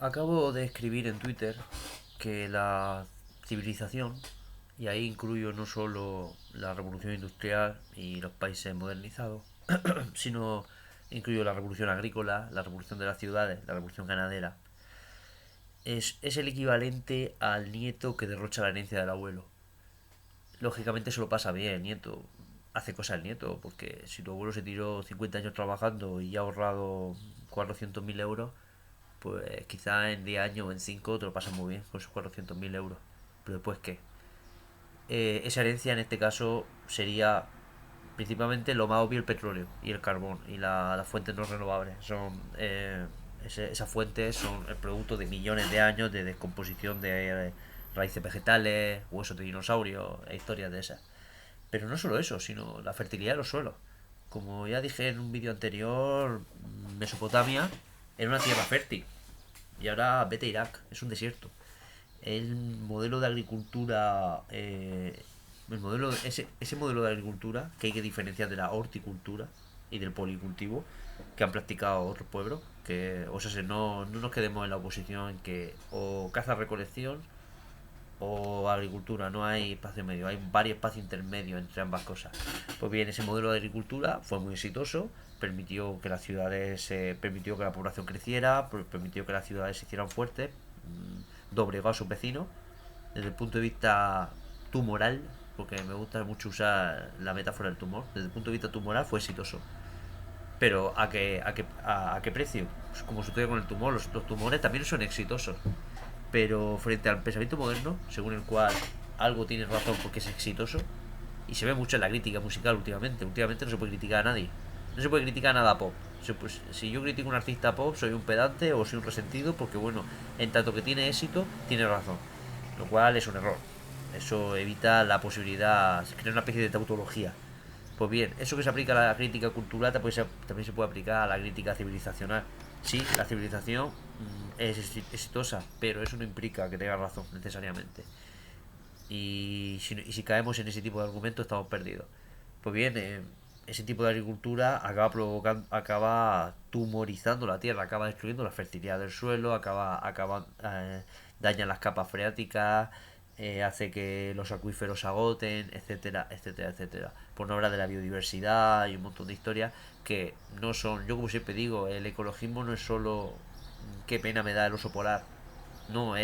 Acabo de escribir en Twitter que la civilización, y ahí incluyo no solo la revolución industrial y los países modernizados, sino incluyo la revolución agrícola, la revolución de las ciudades, la revolución ganadera, es el equivalente al nieto que derrocha la herencia del abuelo. Lógicamente se lo pasa bien el nieto, hace cosas el nieto, porque si tu abuelo se tiró 50 años trabajando y ha ahorrado 400.000 euros, pues quizá en 10 años o en 5 te lo pasas muy bien con esos 400.000 euros. Pero después, ¿qué? Esa herencia en este caso sería principalmente lo más obvio el petróleo y el carbón y las fuentes no renovables. Esas fuentes son el producto de millones de años de descomposición de raíces vegetales, huesos de dinosaurios e historias de esas. Pero no solo eso, sino la fertilidad de los suelos. Como ya dije en un vídeo anterior, Mesopotamia era una tierra fértil. Y ahora vete a Irak, es un desierto. El modelo de agricultura, ese modelo de agricultura que hay que diferenciar de la horticultura y del policultivo que han practicado otros pueblos, que, o sea, no nos quedemos en la oposición en que o caza-recolección o agricultura, no hay espacio medio, hay varios espacios intermedios entre ambas cosas. Pues bien, ese modelo de agricultura fue muy exitoso, permitió que las ciudades, permitió que la población creciera, permitió que las ciudades se hicieran fuertes, doblegó a sus vecinos. Desde el punto de vista tumoral, porque me gusta mucho usar la metáfora del tumor, desde el punto de vista tumoral fue exitoso. Pero ¿a qué precio? Pues como sucede con el tumor, los tumores también son exitosos. Pero frente al pensamiento moderno, según el cual algo tiene razón porque es exitoso, y se ve mucho en la crítica musical últimamente no se puede criticar a nadie. No se puede criticar nada pop. Pues, si yo critico a un artista pop, soy un pedante o soy un resentido porque, bueno, en tanto que tiene éxito, tiene razón. Lo cual es un error. Eso evita la posibilidad, se crea una especie de tautología. Pues bien, eso que se aplica a la crítica cultural también se puede aplicar a la crítica civilizacional. Sí, la civilización es exitosa, pero eso no implica que tenga razón necesariamente. Y si caemos en ese tipo de argumentos estamos perdidos. Pues bien, ese tipo de agricultura acaba tumorizando la tierra, acaba destruyendo la fertilidad del suelo, daña las capas freáticas, hace que los acuíferos se agoten, etcétera, etcétera, etcétera. Por no hablar de la biodiversidad y un montón de historias que no son, yo como siempre digo, el ecologismo no es solo qué pena me da el oso polar, no,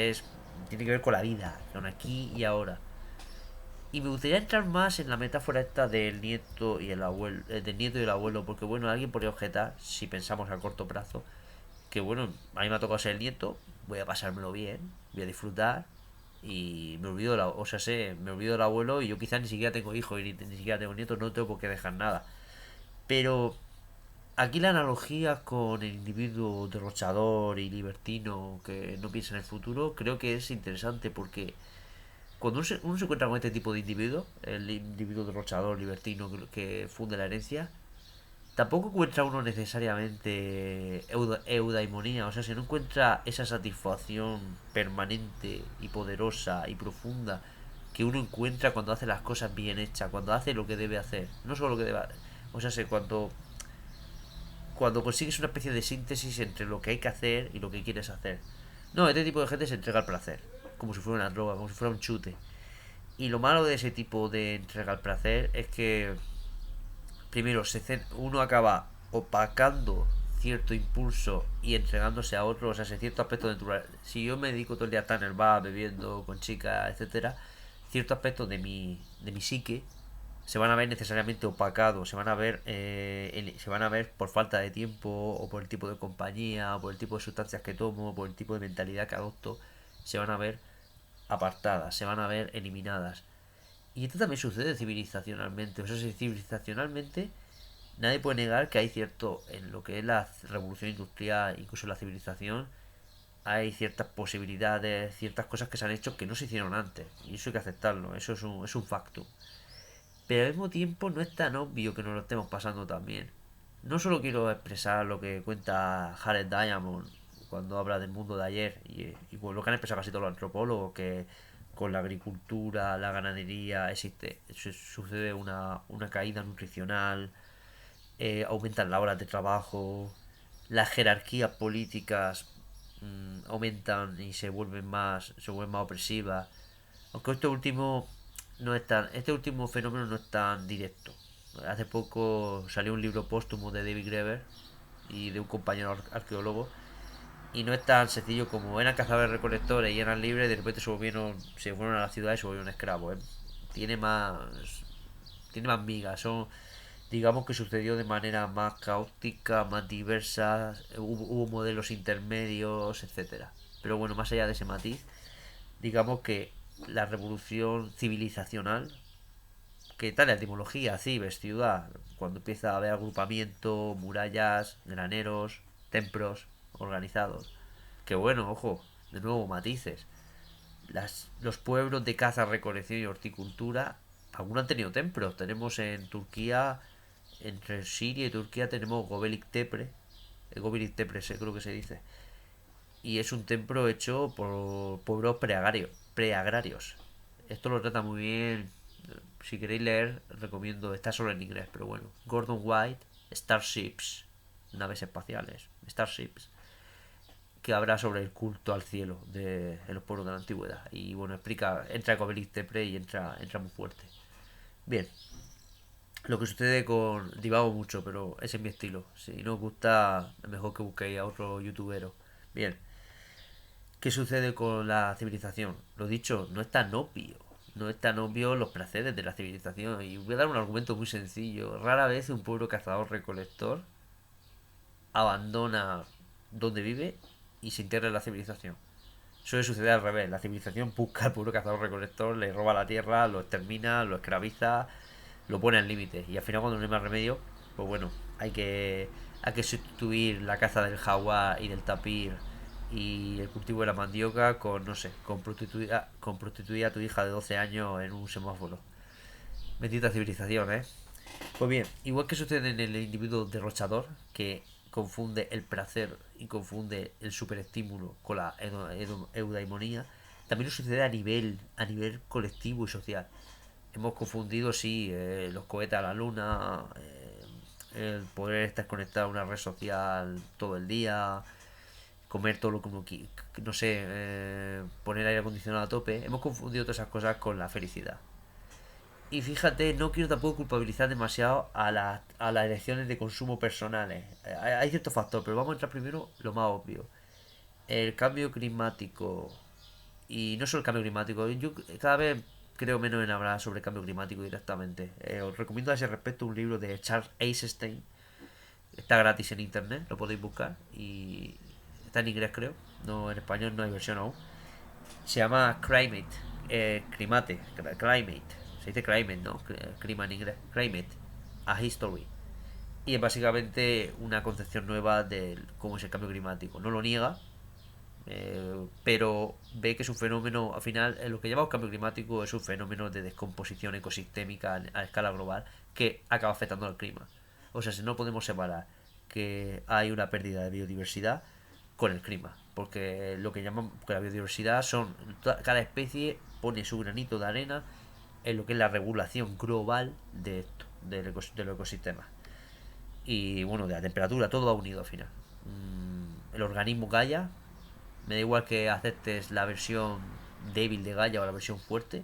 tiene que ver con la vida, con aquí y ahora. Y me gustaría entrar más en la metáfora esta del nieto y el abuelo, del nieto y el abuelo, porque bueno, alguien podría objetar, si pensamos a corto plazo, que bueno, a mí me ha tocado ser el nieto, voy a pasármelo bien, voy a disfrutar y me olvido del abuelo y yo quizás ni siquiera tengo hijos y ni siquiera tengo nietos, no tengo por qué dejar nada. Pero aquí la analogía con el individuo derrochador y libertino que no piensa en el futuro creo que es interesante porque cuando uno se encuentra con este tipo de individuo, el individuo derrochador, libertino que funde la herencia, tampoco encuentra uno necesariamente eudaimonía, o sea, si no encuentra esa satisfacción permanente y poderosa y profunda que uno encuentra cuando hace las cosas bien hechas, cuando hace lo que debe hacer, no solo lo que debe hacer, o sea, cuando consigues una especie de síntesis entre lo que hay que hacer y lo que quieres hacer. No, este tipo de gente se entrega al placer, como si fuera una droga, como si fuera un chute. Y lo malo de ese tipo de entrega al placer es que, primero, uno acaba opacando cierto impulso y entregándose a otro, o sea, ese cierto aspecto natural. Si yo me dedico todo el día a estar en el bar, bebiendo con chicas, etcétera, ciertos aspectos de mi psique se van a ver necesariamente opacados, se van a ver por falta de tiempo o por el tipo de compañía o por el tipo de sustancias que tomo o por el tipo de mentalidad que adopto, se van a ver apartadas, se van a ver eliminadas. Y esto también sucede civilizacionalmente. O sea, si civilizacionalmente nadie puede negar que hay cierto, en lo que es la revolución industrial, incluso la civilización, hay ciertas posibilidades, ciertas cosas que se han hecho que no se hicieron antes. Y eso hay que aceptarlo, eso es un facto. Pero al mismo tiempo no es tan obvio que nos lo estemos pasando tan bien. No solo quiero expresar lo que cuenta Jared Diamond cuando habla del mundo de ayer y pues lo que han expresado casi todos los antropólogos, que con la agricultura, la ganadería, sucede una caída nutricional, aumentan las horas de trabajo, las jerarquías políticas aumentan y se vuelven más opresivas. Aunque este último fenómeno no es tan directo. Hace poco salió un libro póstumo de David Graeber y de un compañero arqueólogo, y no es tan sencillo como eran cazadores recolectores y eran libres, de repente se fueron a la ciudad y se volvieron esclavos. Tiene más tiene más migas, digamos que sucedió de manera más caótica, más diversa, hubo modelos intermedios, etcétera. Pero bueno, más allá de ese matiz, digamos que la revolución civilizacional, que tal la etimología, cibes, ciudad, cuando empieza a haber agrupamiento, murallas, graneros, templos organizados. Que bueno, ojo, de nuevo matices. Los pueblos de caza, recolección y horticultura, algunos han tenido templos. Tenemos en Turquía, entre Siria y Turquía, tenemos Göbekli Tepe. Göbekli Tepe, creo que se dice. Y es un templo hecho por pueblos preagrarios. Esto lo trata muy bien. Si queréis leer, recomiendo. Está solo en inglés, pero bueno. Gordon White, Starships, naves espaciales. Starships, que habla sobre el culto al cielo en los pueblos de la antigüedad. Y bueno, entra con Belis Tepre y entra muy fuerte. Bien, lo que sucede con. Divago mucho, pero ese es mi estilo. Si no os gusta, es mejor que busquéis a otro youtubero. Bien, ¿qué sucede con la civilización? Lo dicho, no es tan obvio. No es tan obvio los placeres de la civilización. Y voy a dar un argumento muy sencillo. Rara vez un pueblo cazador-recolector abandona donde vive y se integra en la civilización. Suele suceder al revés. La civilización busca al pueblo cazador recolector, le roba la tierra, lo extermina, lo esclaviza, lo pone al límite. Y al final, cuando no hay más remedio, pues bueno, hay que sustituir la caza del jaguar y del tapir y el cultivo de la mandioca con, no sé, con prostituir a tu hija de 12 años en un semáforo. Bendita civilización, ¿eh? Pues bien, igual que sucede en el individuo derrochador, que confunde el placer y confunde el superestímulo con la eudaimonía, también nos sucede a nivel colectivo y social. Hemos confundido, sí, los cohetes a la luna, el poder estar conectado a una red social todo el día, comer todo lo que uno quiere, no sé, poner aire acondicionado a tope. Hemos confundido todas esas cosas con la felicidad. Y fíjate, no quiero tampoco culpabilizar demasiado a las elecciones de consumo personales. Hay cierto factor, pero vamos a entrar primero lo más obvio. El cambio climático. Y no solo el cambio climático, yo cada vez creo menos en hablar sobre cambio climático directamente. Os recomiendo a ese respecto un libro de Charles Eisenstein. Está gratis en internet, lo podéis buscar. Y está en inglés, creo. No, en español no hay versión aún. Se llama Climate. Climate. Se dice climate, ¿no? Clima en inglés. Climate. A History. Y es básicamente una concepción nueva de cómo es el cambio climático. No lo niega, pero ve que es un fenómeno, al final, lo que llamamos cambio climático es un fenómeno de descomposición ecosistémica a escala global que acaba afectando al clima. O sea, si no podemos separar que hay una pérdida de biodiversidad con el clima, porque lo que llamamos que la biodiversidad cada especie pone su granito de arena en lo que es la regulación global de esto, de los ecosistemas. Y bueno, de la temperatura, todo va unido al final. El organismo Gaia, me da igual que aceptes la versión débil de Gaia o la versión fuerte,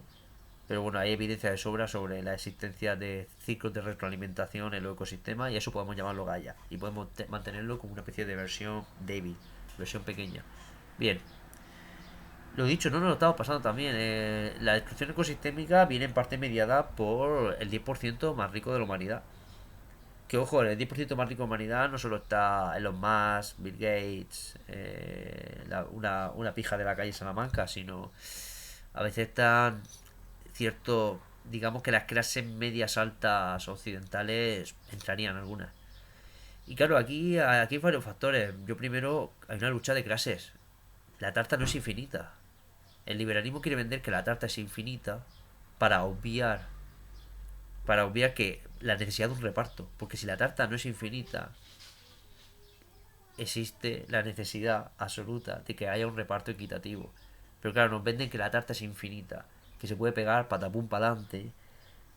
pero bueno, hay evidencia de sobra sobre la existencia de ciclos de retroalimentación en los ecosistemas y eso podemos llamarlo Gaia. Y podemos mantenerlo como una especie de versión débil, versión pequeña. Bien, lo dicho, no nos lo estamos pasando también. La destrucción ecosistémica viene en parte mediada por el 10% más rico de la humanidad. Que ojo, el 10% más rico de la humanidad no solo está Elon Musk, Bill Gates, una pija de la calle Salamanca, sino a veces están cierto, digamos que las clases medias altas occidentales entrarían algunas. Y claro, aquí hay varios factores. Yo primero, hay una lucha de clases. La tarta no es infinita. El liberalismo quiere vender que la tarta es infinita para obviar para obviar que la necesidad de un reparto. Porque si la tarta no es infinita, existe la necesidad absoluta de que haya un reparto equitativo. Pero claro, nos venden que la tarta es infinita, que se puede pegar patapum para adelante,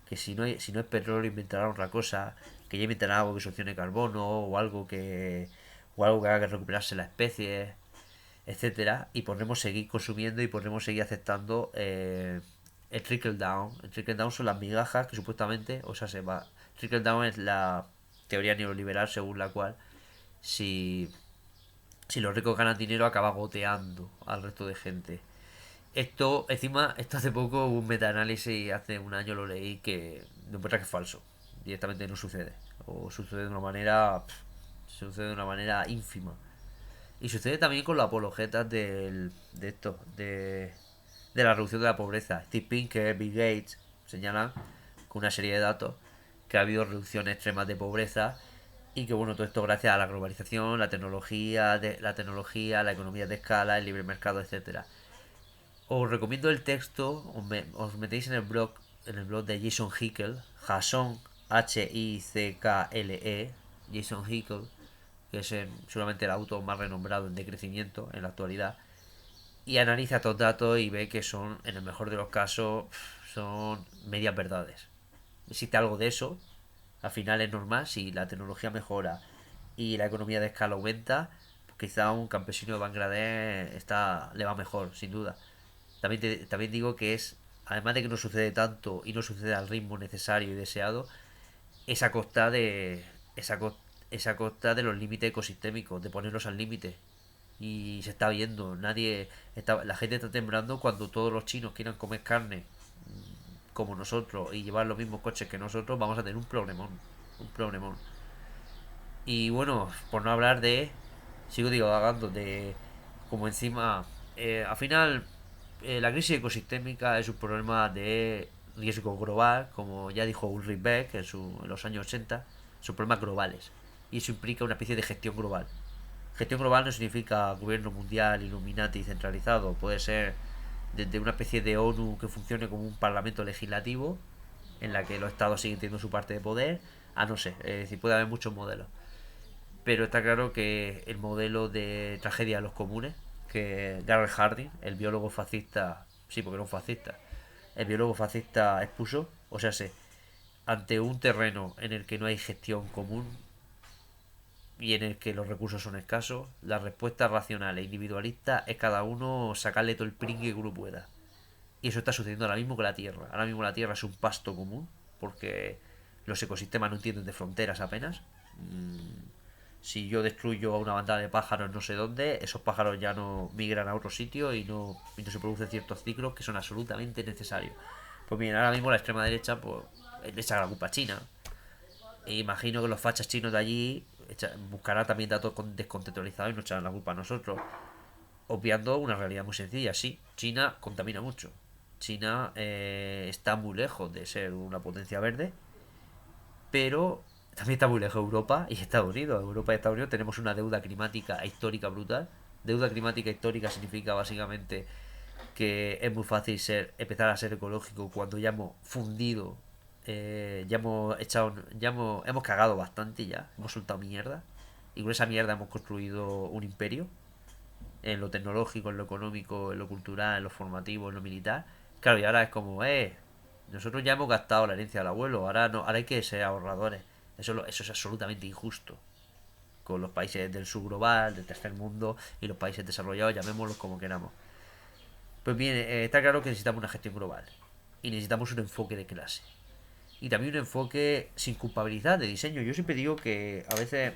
que si no es petróleo inventarán otra cosa, que ya inventarán algo que solucione carbono o algo que haga que recuperarse la especie. etcétera, y podremos seguir consumiendo y podremos seguir aceptando el trickle down. El trickle down son las migajas que supuestamente, o sea, se va. Trickle down es la teoría neoliberal según la cual si, si los ricos ganan dinero acaba goteando al resto de gente. Esto hace poco hubo un metaanálisis, hace un año lo leí, que demuestra que es falso. Directamente no sucede. O sucede de una manera. Sucede de una manera ínfima. Y sucede también con los apologetas de esto, de la reducción de la pobreza. Steve Pinker, Bill Gates señalan con una serie de datos que ha habido reducciones extremas de pobreza y que bueno, todo esto gracias a la globalización, la economía de escala, el libre mercado, etcétera. Os recomiendo el texto, os metéis en el blog de Jason Hickel, Hickle, Jason Hickel, que es seguramente el autor más renombrado en decrecimiento en la actualidad, y analiza estos datos y ve que son, en el mejor de los casos, son medias verdades. Existe algo de eso, al final es normal, si la tecnología mejora y la economía de escala aumenta, pues quizá un campesino de Bangladesh le va mejor, sin duda. También digo que es, además de que no sucede tanto y no sucede al ritmo necesario y deseado, es a costa de, es a costa de los límites ecosistémicos, de ponerlos al límite. Y se está viendo, la gente está temblando cuando todos los chinos quieran comer carne como nosotros y llevar los mismos coches que nosotros, vamos a tener un problemón. Y bueno, por no hablar sigo divagando, de como encima, al final, la crisis ecosistémica es un problema de riesgo global, como ya dijo Ulrich Beck en los años 80, son problemas globales. Y eso implica una especie de gestión global. Gestión global no significa gobierno mundial, Illuminati centralizado, puede ser desde una especie de ONU que funcione como un parlamento legislativo, en la que los estados siguen teniendo su parte de poder, a no sé, es decir, puede haber muchos modelos. Pero está claro que el modelo de tragedia de los comunes, que Garrett Hardin, el biólogo fascista, sí, porque era un fascista, el biólogo fascista expuso, o sea, ante un terreno en el que no hay gestión común y en el que los recursos son escasos, la respuesta racional e individualista es cada uno sacarle todo el pringue que uno pueda. Y eso está sucediendo ahora mismo con la Tierra. Ahora mismo la Tierra es un pasto común, porque los ecosistemas no entienden de fronteras apenas. Si yo destruyo a una bandada de pájaros no sé dónde, esos pájaros ya no migran a otro sitio y no se producen ciertos ciclos que son absolutamente necesarios. Pues bien, ahora mismo la extrema derecha pues, le echa la culpa a China. E imagino que los fachas chinos de allí buscarán también datos descontextualizados y nos echarán la culpa a nosotros. Obviando una realidad muy sencilla, sí, China contamina mucho. China está muy lejos de ser una potencia verde, pero también está muy lejos de Europa y Estados Unidos. Europa y Estados Unidos tenemos una deuda climática histórica brutal. Deuda climática histórica significa básicamente que es muy fácil empezar a ser ecológico cuando ya hemos fundido, hemos cagado bastante ya, hemos soltado mierda y con esa mierda hemos construido un imperio en lo tecnológico, en lo económico, en lo cultural, en lo formativo, en lo militar. Claro, y ahora es como, nosotros ya hemos gastado la herencia del abuelo, ahora no, ahora hay que ser ahorradores. Eso es absolutamente injusto con los países del sur global, del tercer mundo y los países desarrollados, llamémoslos como queramos. Pues bien, está claro que necesitamos una gestión global y necesitamos un enfoque de clase. Y también un enfoque sin culpabilidad de diseño. Yo siempre digo que a veces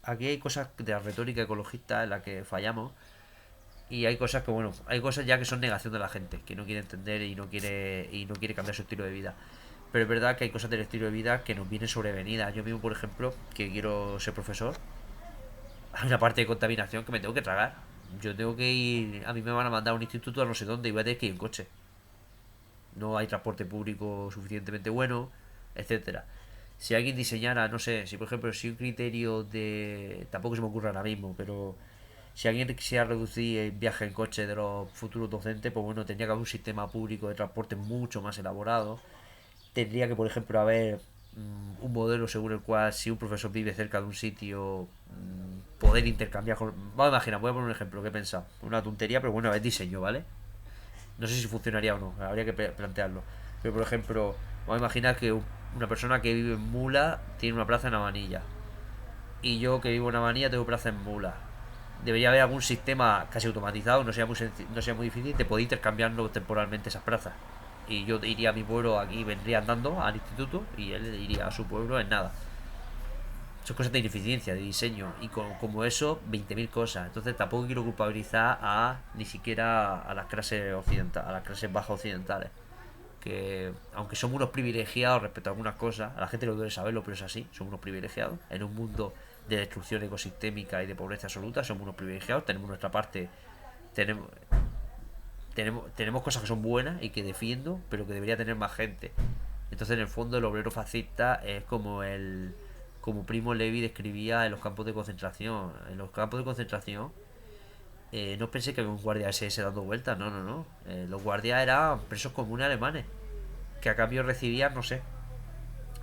aquí hay cosas de la retórica ecologista en la que fallamos y hay cosas que, bueno, hay cosas ya que son negación de la gente, que no quiere entender y no quiere cambiar su estilo de vida. Pero es verdad que hay cosas del estilo de vida que nos vienen sobrevenidas. Yo mismo, por ejemplo, que quiero ser profesor, hay una parte de contaminación que me tengo que tragar. Yo tengo que ir, a mí me van a mandar a un instituto a no sé dónde y voy a tener que ir en coche. No hay transporte público suficientemente bueno, etcétera. Si alguien diseñara, no sé, si por ejemplo, si un criterio de... Tampoco se me ocurre ahora mismo, pero si alguien quisiera reducir el viaje en coche de los futuros docentes, pues bueno, tendría que haber un sistema público de transporte mucho más elaborado. Tendría que, por ejemplo, haber un modelo según el cual si un profesor vive cerca de un sitio, poder intercambiar con... Vamos a imaginar, voy a poner un ejemplo que he pensado. Una tontería, pero bueno, es diseño, ¿vale? No sé si funcionaría o no, habría que plantearlo. Pero por ejemplo, vamos a imaginar que una persona que vive en Mula tiene una plaza en Avanilla. Y yo que vivo en Avanilla tengo plaza en Mula. debería haber algún sistema casi automatizado, no sea muy difícil, de poder intercambiarnos temporalmente esas plazas. Y yo iría a mi pueblo aquí, vendría andando al instituto y él iría a su pueblo en nada. Son cosas de ineficiencia, de diseño. Y como eso, 20.000 cosas. Entonces tampoco quiero culpabilizar a ni siquiera a las clases occidentales, a las clases bajas occidentales. Que aunque somos unos privilegiados respecto a algunas cosas, a la gente no debe saberlo, pero es así, somos unos privilegiados. En un mundo de destrucción ecosistémica y de pobreza absoluta, somos unos privilegiados, tenemos nuestra parte, tenemos, tenemos cosas que son buenas y que defiendo, pero que debería tener más gente. Entonces, en el fondo, el obrero fascista es como Primo Levi describía en los campos de concentración. En los campos de concentración, no pensé que había un guardia SS dando vueltas, no, no, no. Los guardias eran presos comunes alemanes, que a cambio recibían, no sé,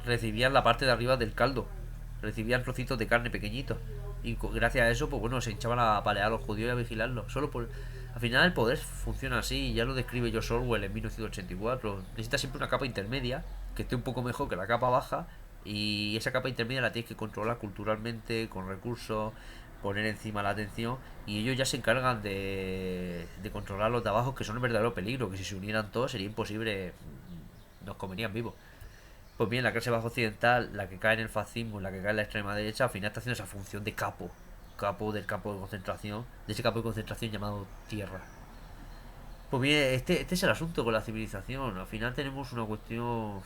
recibían la parte de arriba del caldo, recibían trocitos de carne pequeñitos. Y gracias a eso, pues bueno, se hinchaban a palear a los judíos y a vigilarlos. Solo por. Al final, el poder funciona así, ya lo describe George Orwell en 1984. Necesitas siempre una capa intermedia que esté un poco mejor que la capa baja. Y esa capa intermedia la tienes que controlar culturalmente, con recursos, poner encima la atención. Y ellos ya se encargan de controlar los de abajo, que son el verdadero peligro. Que si se unieran todos sería imposible, nos comerían vivos. Pues bien, la clase baja occidental, la que cae en el fascismo, la que cae en la extrema derecha, al final está haciendo esa función de capo del campo de concentración, de ese campo de concentración llamado tierra. Pues bien, este es el asunto con la civilización. Al final tenemos una cuestión.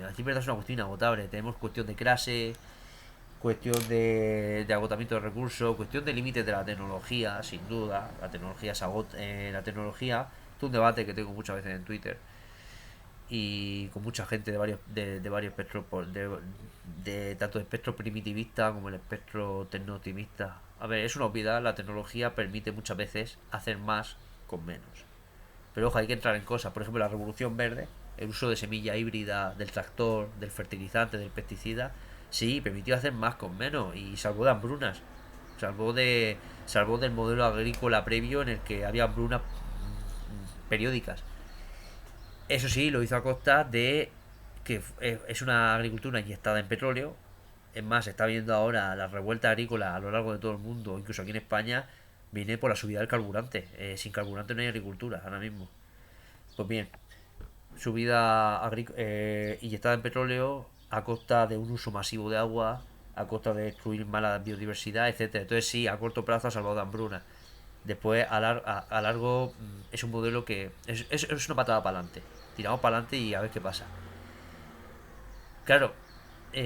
Aquí en verdad es una cuestión inagotable. Tenemos cuestión de clase, cuestión de agotamiento de recursos, cuestión de límites de la tecnología, sin duda. La tecnología se agota. La tecnología. Esto es un debate que tengo muchas veces en Twitter y con mucha gente de varios espectros de tanto el espectro primitivista como el espectro tecno-optimista. A ver, es una obviedad, la tecnología permite muchas veces hacer más con menos, pero ojo, hay que entrar en cosas. Por ejemplo, la revolución verde, el uso de semilla híbrida, del tractor, del fertilizante, del pesticida, sí, permitió hacer más con menos y salvó de hambrunas, salvó del modelo agrícola previo en el que había hambrunas periódicas. Eso sí, lo hizo a costa de que es una agricultura inyectada en petróleo. Es más, se está viendo ahora la revuelta agrícola a lo largo de todo el mundo, incluso aquí en España, viene por la subida del carburante. Sin carburante no hay agricultura ahora mismo. Pues bien, inyectada en petróleo a costa de un uso masivo de agua, a costa de destruir mala biodiversidad, etcétera. Entonces sí, a corto plazo ha salvado de hambruna. Después, a largo, es un modelo que es una patada para adelante. Tiramos para adelante y a ver qué pasa. Claro,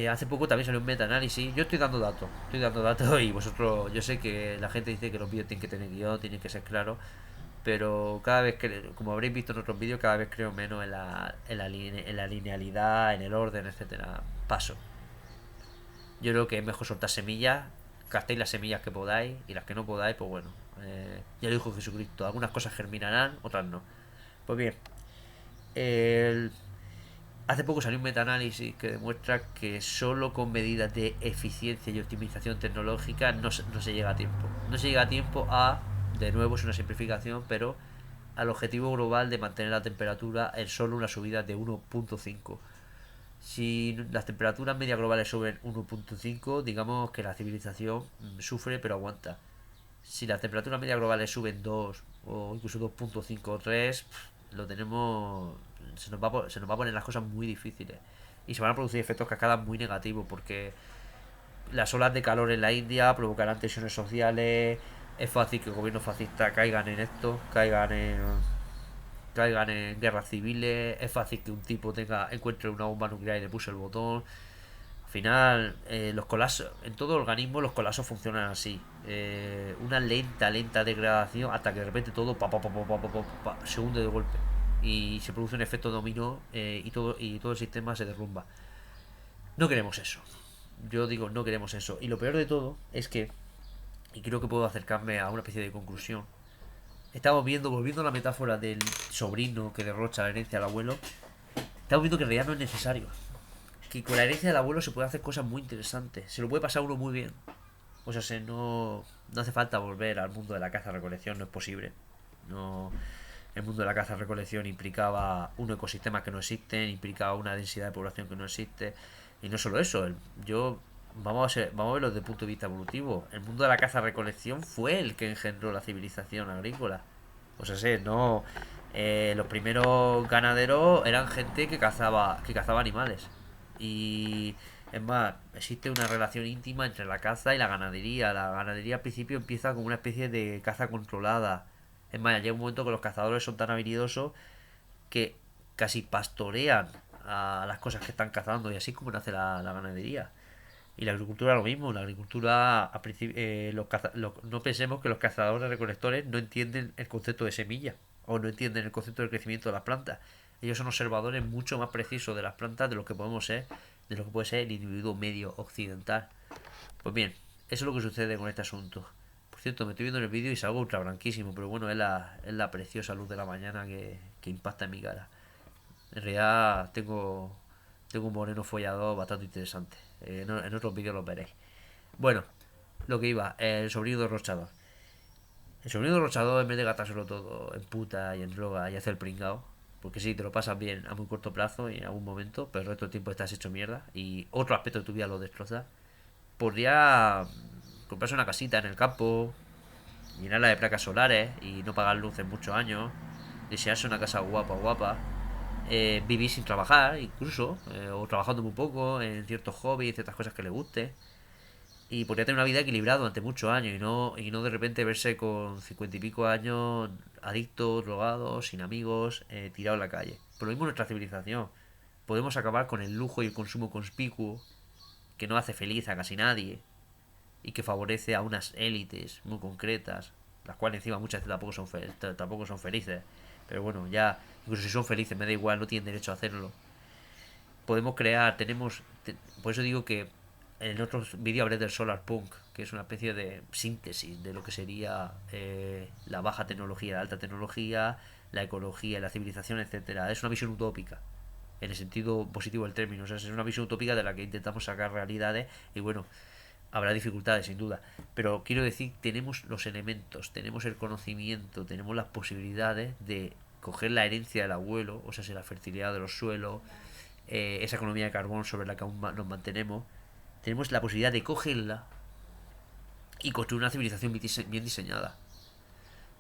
hace poco también salió un meta-análisis. Yo estoy dando datos y vosotros, yo sé que la gente dice que los vídeos tienen que tener guión, tienen que ser claros, pero cada vez que, como habréis visto en otros vídeos, cada vez creo menos en la linealidad, en el orden, etcétera. Paso. Yo creo que es mejor soltar semillas, gastéis las semillas que podáis y las que no podáis, pues bueno, ya lo dijo Jesucristo, algunas cosas germinarán, otras no. Pues bien, el, hace poco salió un metaanálisis que demuestra que solo con medidas de eficiencia y optimización tecnológica no se llega a tiempo. No se llega a tiempo de nuevo es una simplificación, pero al objetivo global de mantener la temperatura en solo una subida de 1,5. Si las temperaturas medias globales suben 1,5, digamos que la civilización sufre pero aguanta. Si las temperaturas medias globales suben 2 o incluso 2,5 o 3, lo tenemos. Se nos va a poner las cosas muy difíciles. Y se van a producir efectos cascadas muy negativos porque las olas de calor en la India provocarán tensiones sociales. Es fácil que gobiernos fascistas caigan en esto, caigan en guerras civiles. Es fácil que un tipo encuentre una bomba nuclear y le puso el botón. Al final, los colapsos, en todo organismo los colapsos funcionan así. Una lenta degradación hasta que de repente todo se hunde de golpe. Y se produce un efecto dominó y todo el sistema se derrumba. No queremos eso. Yo digo, no queremos eso. Y lo peor de todo es que, y creo que puedo acercarme a una especie de conclusión, estamos volviendo a la metáfora del sobrino que derrocha la herencia al abuelo, estamos viendo que en realidad no es necesario. Que con la herencia del abuelo se puede hacer cosas muy interesantes. Se lo puede pasar uno muy bien. O sea, no hace falta volver al mundo de la caza-recolección, no es posible. No, el mundo de la caza-recolección implicaba un ecosistema que no existe, implicaba una densidad de población que no existe. Y no solo eso, yo vamos a verlo desde el punto de vista evolutivo. El mundo de la caza-recolección fue el que engendró la civilización agrícola. O sea, sí, no. Los primeros ganaderos eran gente que cazaba animales. Y es más, existe una relación íntima entre la caza y la ganadería. La ganadería al principio empieza como una especie de caza controlada. Es más, llega un momento que los cazadores son tan habilidosos que casi pastorean a las cosas que están cazando y así como nace la ganadería. Y la agricultura lo mismo, la agricultura, no pensemos que los cazadores recolectores no entienden el concepto de semilla o no entienden el concepto del crecimiento de las plantas. Ellos son observadores mucho más precisos de las plantas de lo que podemos ser, de lo que puede ser el individuo medio occidental. Pues bien, eso es lo que sucede con este asunto. Por cierto, me estoy viendo en el vídeo y salgo ultra blanquísimo, pero bueno, es la preciosa luz de la mañana que impacta en mi cara. En realidad tengo un moreno follador bastante interesante. En otros vídeos lo veréis. Bueno, lo que iba, el sobrino derrochador. El sobrino derrochador, en vez de gastárselo todo en puta y en droga y hacer el pringao, porque sí, te lo pasas bien a muy corto plazo y en algún momento, pero el resto del tiempo estás hecho mierda y otro aspecto de tu vida lo destrozas, podría comprarse una casita en el campo, llenarla de placas solares y no pagar luz en muchos años, desearse una casa guapa, guapa, vivir sin trabajar, incluso, o trabajando muy poco en ciertos hobbies, ciertas cosas que le guste. Y podría tener una vida equilibrada durante muchos años y no de repente verse con 50 y pico años adicto, drogado, sin amigos, tirado en la calle. Por lo mismo nuestra civilización. Podemos acabar con el lujo y el consumo conspicuo que no hace feliz a casi nadie y que favorece a unas élites muy concretas, las cuales encima muchas veces tampoco son felices. Pero bueno, ya, incluso si son felices, me da igual, no tienen derecho a hacerlo. Podemos crear, por eso digo que en otros vídeos hablé del solar punk, que es una especie de síntesis de lo que sería la baja tecnología, la alta tecnología, la ecología, la civilización, etcétera. Es una visión utópica, en el sentido positivo del término. O sea, es una visión utópica de la que intentamos sacar realidades y bueno, habrá dificultades sin duda. Pero quiero decir, tenemos los elementos, tenemos el conocimiento, tenemos las posibilidades de coger la herencia del abuelo, o sea, la fertilidad de los suelos, esa economía de carbón sobre la que aún nos mantenemos, tenemos la posibilidad de cogerla y construir una civilización bien diseñada.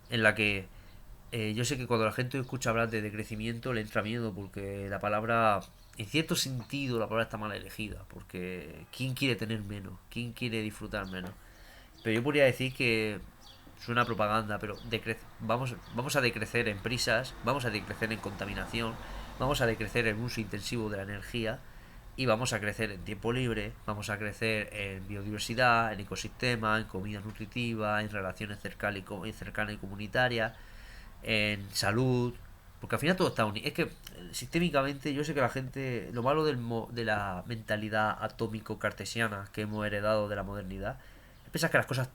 En la que yo sé que cuando la gente escucha hablar de crecimiento le entra miedo porque la palabra, en cierto sentido, la palabra está mal elegida. Porque ¿quién quiere tener menos? ¿Quién quiere disfrutar menos? Pero yo podría decir que suena propaganda, pero vamos a decrecer en prisas, vamos a decrecer en contaminación, vamos a decrecer en uso intensivo de la energía y vamos a crecer en tiempo libre, vamos a crecer en biodiversidad, en ecosistema, en comida nutritiva, en relaciones cercanas y comunitarias, en salud, porque al final todo está unido. Es que sistémicamente yo sé que la gente, lo malo de la mentalidad atómico-cartesiana que hemos heredado de la modernidad, es pensar que las cosas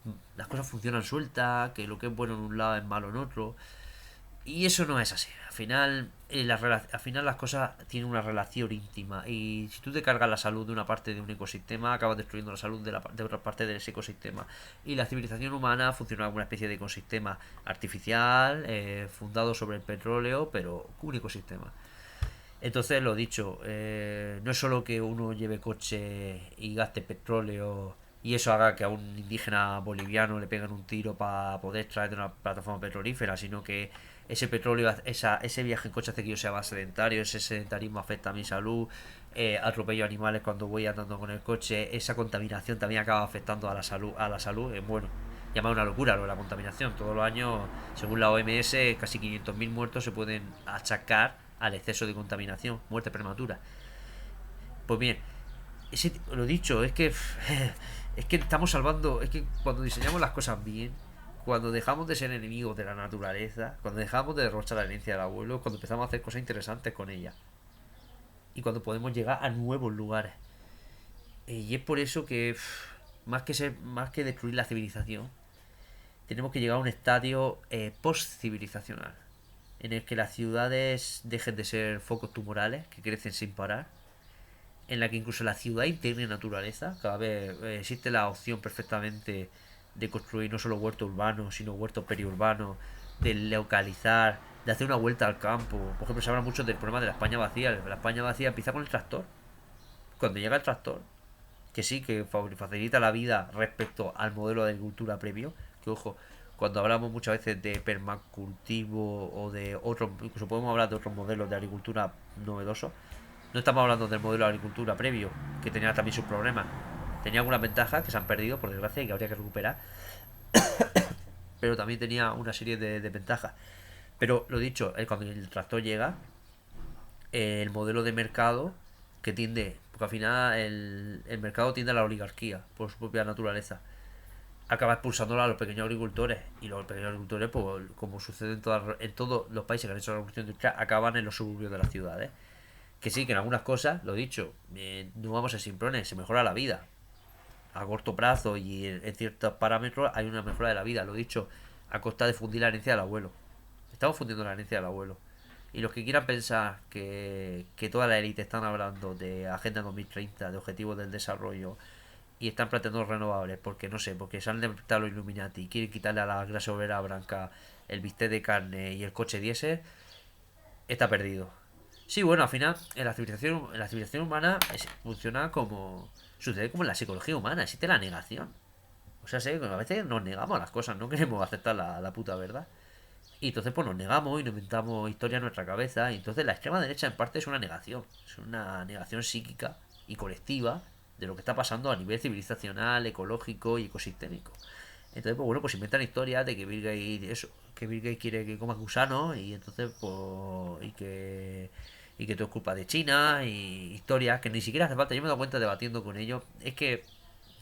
funcionan sueltas, que lo que es bueno en un lado es malo en otro. Y eso no es así. Al final las cosas tienen una relación íntima. Y si tú te cargas la salud de una parte de un ecosistema, acabas destruyendo la salud de otra parte de ese ecosistema. Y la civilización humana funciona como una especie de ecosistema artificial, fundado sobre el petróleo, pero un ecosistema. Entonces, lo dicho, no es solo que uno lleve coche y gaste petróleo y eso haga que a un indígena boliviano le peguen un tiro para poder extraer de una plataforma petrolífera, sino que ese petróleo, ese viaje en coche hace que yo sea más sedentario, ese sedentarismo afecta a mi salud, atropello animales cuando voy andando con el coche, esa contaminación también acaba afectando a la salud, bueno, llama una locura lo de la contaminación. Todos los años, según la OMS, casi 500.000 muertos se pueden achacar al exceso de contaminación, muerte prematura. Pues bien, lo dicho, es que es que estamos salvando, es que cuando diseñamos las cosas bien, cuando dejamos de ser enemigos de la naturaleza, cuando dejamos de derrochar la herencia del abuelo, cuando empezamos a hacer cosas interesantes con ella y cuando podemos llegar a nuevos lugares. Y es por eso que más que destruir la civilización, tenemos que llegar a un estadio post-civilizacional en el que las ciudades dejen de ser focos tumorales que crecen sin parar, en la que incluso la ciudad integre naturaleza. Cada vez existe la opción perfectamente de construir no solo huertos urbanos, sino huertos periurbanos, de localizar, de hacer una vuelta al campo. Por ejemplo, se habla mucho del problema de la España vacía. La España vacía empieza con el tractor. Cuando llega el tractor, que sí, que facilita la vida respecto al modelo de agricultura previo. Que ojo, cuando hablamos muchas veces de permacultivo o de otros, incluso podemos hablar de otros modelos de agricultura novedosos, no estamos hablando del modelo de agricultura previo, que tenía también sus problemas. Tenía algunas ventajas que se han perdido, por desgracia, y que habría que recuperar, pero también tenía una serie de ventajas. Pero lo dicho, cuando el tractor llega, el modelo de mercado que tiende, porque al final el mercado tiende a la oligarquía por su propia naturaleza, acaba expulsando a los pequeños agricultores, y los pequeños agricultores, pues, como sucede en todos los países que han hecho la revolución industrial, acaban en los suburbios de las ciudades. Que sí, que en algunas cosas, lo dicho, no vamos a ser simplones, se mejora la vida a corto plazo y en ciertos parámetros hay una mejora de la vida, lo dicho, a costa de fundir la herencia del abuelo. Estamos fundiendo la herencia del abuelo. Y los que quieran pensar que toda la élite están hablando de Agenda 2030, de objetivos del desarrollo, y están planteando renovables, porque no sé, porque se han levantado los Illuminati y quieren quitarle a la clase obrera blanca el bistec de carne y el coche diésel, está perdido. Sí, bueno, al final, en la civilización humana funciona como. Sucede como en la psicología humana, existe la negación. O sea, sé, a veces nos negamos a las cosas, no queremos aceptar la puta verdad. Y entonces pues nos negamos y nos inventamos historias en nuestra cabeza. Y entonces la extrema derecha en parte es una negación. Es una negación psíquica y colectiva de lo que está pasando a nivel civilizacional, ecológico y ecosistémico. Entonces, pues bueno, pues inventan historias de que Bill Gates, eso, que Bill Gates quiere que comas gusanos y entonces, pues, y que todo es culpa de China y historias que ni siquiera hace falta, yo me he dado cuenta debatiendo con ellos, es que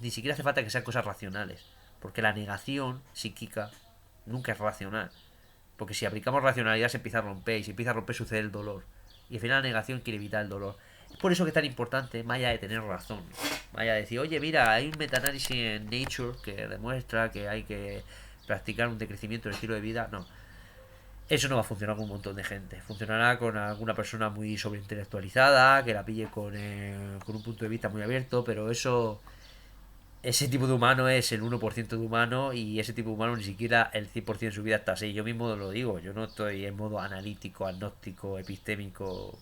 ni siquiera hace falta que sean cosas racionales, porque la negación psíquica nunca es racional. Porque si aplicamos racionalidad se empieza a romper y si empieza a romper sucede el dolor. Y al final la negación quiere evitar el dolor. Es por eso que es tan importante, más allá de tener razón, más allá de decir, oye, mira, hay un metaanálisis en Nature que demuestra que hay que practicar un decrecimiento del estilo de vida. No, eso no va a funcionar con un montón de gente. Funcionará con alguna persona muy sobreintelectualizada, que la pille con un punto de vista muy abierto, pero ese tipo de humano es el 1% de humano y ese tipo de humano ni siquiera el 100% de su vida está así. Yo mismo lo digo, yo no estoy en modo analítico, agnóstico, epistémico.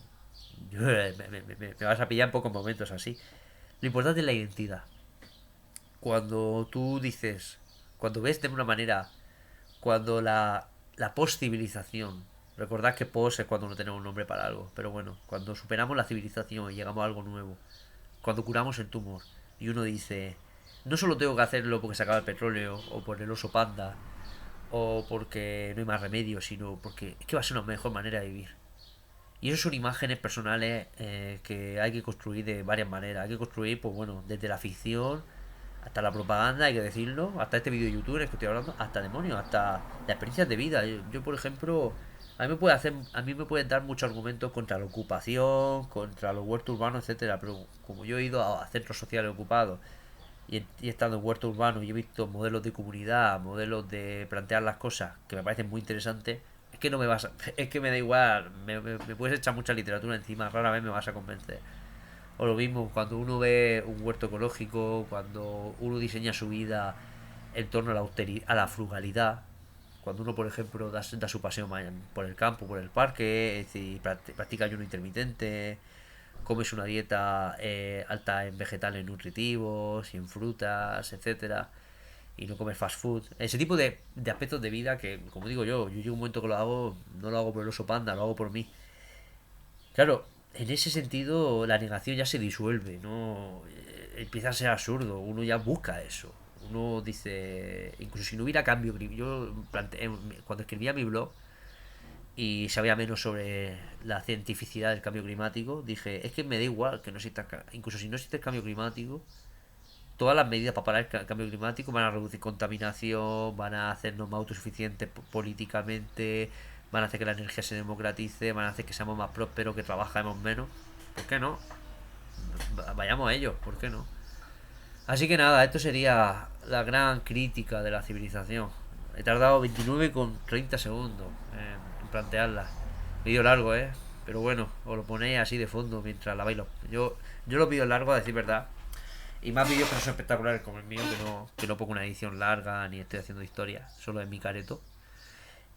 Me vas a pillar en pocos momentos así. Lo importante es la identidad. Cuando tú dices, cuando ves de una manera, cuando la post-civilización, recordad que post es cuando no tenemos un nombre para algo, pero bueno, cuando superamos la civilización y llegamos a algo nuevo, cuando curamos el tumor y uno dice, no solo tengo que hacerlo porque se acaba el petróleo o por el oso panda o porque no hay más remedio, sino porque es que va a ser una mejor manera de vivir. Y eso son imágenes personales que hay que construir de varias maneras. Hay que construir, pues bueno, desde la ficción hasta la propaganda, hay que decirlo, hasta este vídeo de YouTube en el que estoy hablando, hasta demonios, hasta las experiencias de vida. Yo, por ejemplo, a mí me pueden dar muchos argumentos contra la ocupación, contra los huertos urbanos, etcétera, pero como yo he ido a centros sociales ocupados y he estado en huertos urbanos y he visto modelos de comunidad, modelos de plantear las cosas que me parecen muy interesantes, es que no me vas a, es que me da igual, me puedes echar mucha literatura encima, rara vez me vas a convencer. O lo mismo, cuando uno ve un huerto ecológico, cuando uno diseña su vida en torno a la austeridad, a la frugalidad, cuando uno, por ejemplo, da su paseo por el campo, por el parque, es decir, practica ayuno intermitente, comes una dieta alta en vegetales nutritivos y en frutas, etcétera, y no comes fast food. Ese tipo de aspectos de vida que, como digo yo llego un momento que lo hago, no lo hago por el oso panda, lo hago por mí. Claro, en ese sentido la negación ya se disuelve, ¿no? Empieza a ser absurdo, uno ya busca eso. Uno dice, incluso si no hubiera cambio climático, cuando escribía mi blog y sabía menos sobre la cientificidad del cambio climático, dije, es que me da igual que no exista, incluso si no existe el cambio climático, todas las medidas para parar el cambio climático van a reducir contaminación, van a hacernos más autosuficientes políticamente, van a hacer que la energía se democratice, van a hacer que seamos más prósperos, que trabajemos menos. ¿Por qué no? Vayamos a ello, ¿por qué no? Así que nada, esto sería la gran crítica de la civilización. He tardado 29,30 segundos en plantearla. Vídeo largo, ¿eh? Pero bueno, os lo ponéis así de fondo mientras la bailo. Yo los vídeos largos, a decir verdad, y más vídeos que no son espectaculares como el mío, que no pongo una edición larga ni estoy haciendo historia, solo en mi careto.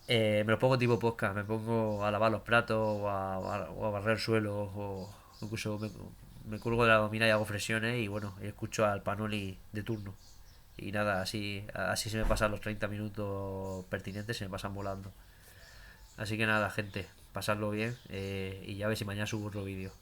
Me los pongo tipo podcast, me pongo a lavar los platos o a barrer el suelo o incluso me cuelgo de la domina y hago flexiones y bueno, y escucho al Panoli de turno. Y nada, así se me pasan los 30 minutos pertinentes, se me pasan volando. Así que nada, gente, pasadlo bien y ya ves si mañana subo otro vídeo.